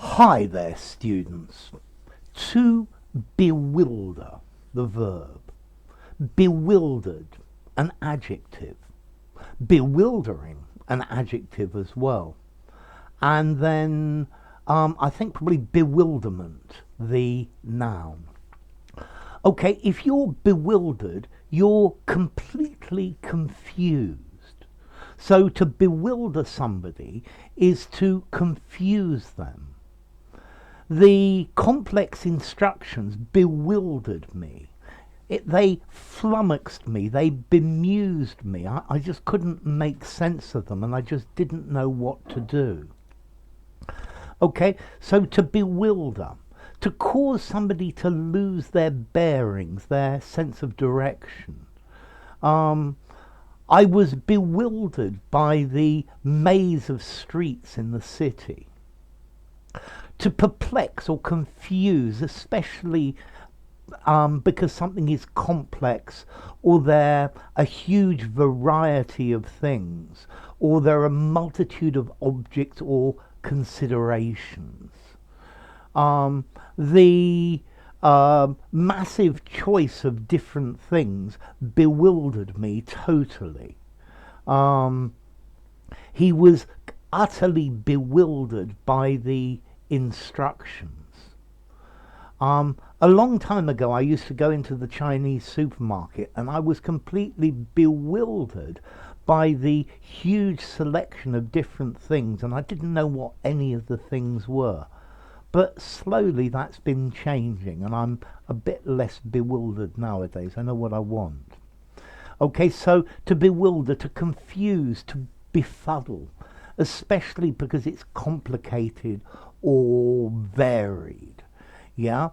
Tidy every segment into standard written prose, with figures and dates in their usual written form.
Hi there, students. To bewilder, the verb. Bewildered, an adjective. Bewildering, an adjective as well. And then I think probably bewilderment, the noun. Okay, if you're bewildered, you're completely confused. So to bewilder somebody is to confuse them. The complex instructions bewildered me. They flummoxed me, they bemused me. I just couldn't make sense of them and I just didn't know what to do. Okay, so to bewilder, to cause somebody to lose their bearings, their sense of direction. I was bewildered by the maze of streets in the city. To perplex or confuse, especially because something is complex, or there are a huge variety of things, or there are a multitude of objects or considerations. The massive choice of different things bewildered me totally. He was utterly bewildered by the instructions. A long time ago I used to go into the Chinese supermarket and I was completely bewildered by the huge selection of different things and I didn't know what any of the things were. But slowly that's been changing and I'm a bit less bewildered nowadays. I know what I want. Okay, so to bewilder, to confuse, to befuddle, especially because it's complicated or varied. Yeah?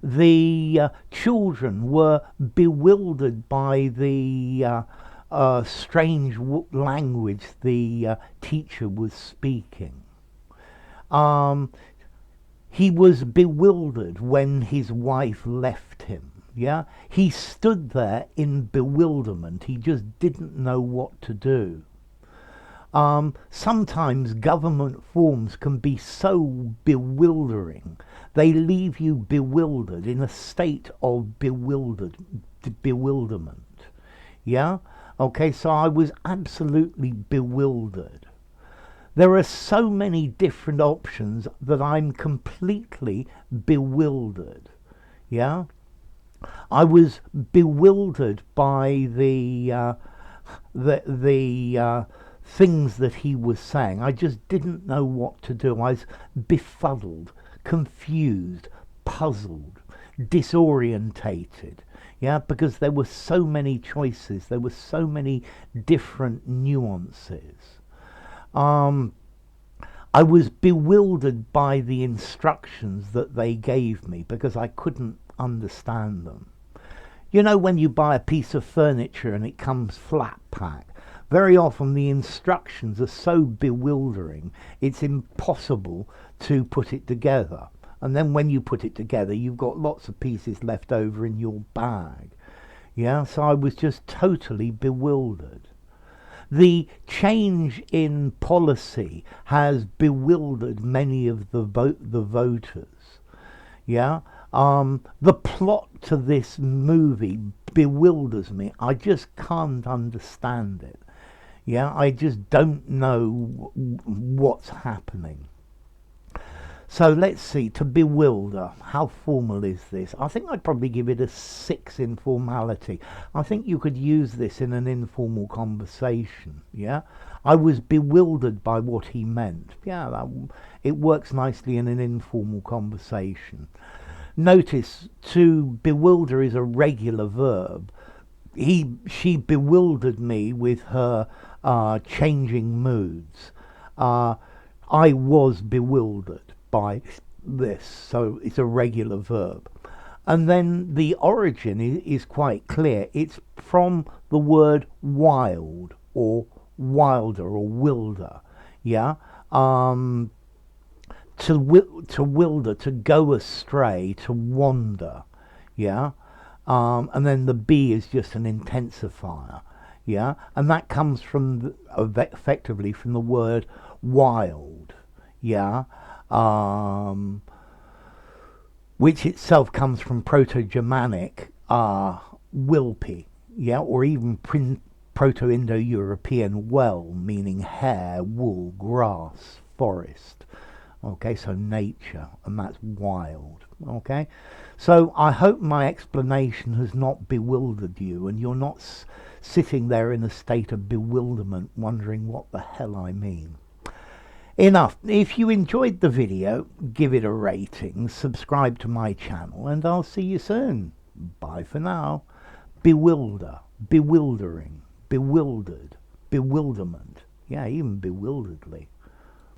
The children were bewildered by the strange language the teacher was speaking. He was bewildered when his wife left him. Yeah, he stood there in bewilderment. He just didn't know what to do. Sometimes government forms can be so bewildering. They leave you bewildered, in a state of bewilderment. Yeah? Okay, so I was absolutely bewildered. There are so many different options that I'm completely bewildered. Yeah? I was bewildered by the things that he was saying. I just didn't know what to do. I was befuddled, confused, puzzled, disorientated. Yeah, because there were so many choices. There were so many different nuances. I was bewildered by the instructions that they gave me because I couldn't understand them. You know, when you buy a piece of furniture and it comes flat pack, very often the instructions are so bewildering it's impossible to put it together. And then when you put it together, you've got lots of pieces left over in your bag. Yeah, so I was just totally bewildered. The change in policy has bewildered many of the voters. Yeah, the plot to this movie bewilders me. I just can't understand it. Yeah, I just don't know what's happening. So let's see, to bewilder, how formal is this? I think I'd probably give it a 6 in formality. I think you could use this in an informal conversation, yeah? I was bewildered by what he meant. Yeah, it works nicely in an informal conversation. Notice, to bewilder is a regular verb. She bewildered me with her changing moods. I was bewildered by this, so it's a regular verb. And then the origin is quite clear. It's from the word wild or wilder or wilder. Yeah, to wilder, to go astray, to wander. Yeah, and then the B is just an intensifier. Yeah, and that comes from effectively from the word wild. Yeah. which itself comes from Proto-Germanic wilpi, yeah, or even Proto-Indo-European well, meaning hair, wool, grass, forest. Okay, so nature, and that's wild. Okay, so I hope my explanation has not bewildered you, and you're not sitting there in a state of bewilderment wondering what the hell I mean. Enough. If you enjoyed the video, give it a rating, subscribe to my channel, and I'll see you soon. Bye for now. Bewilder, bewildering, bewildered, bewilderment. Yeah, even bewilderedly.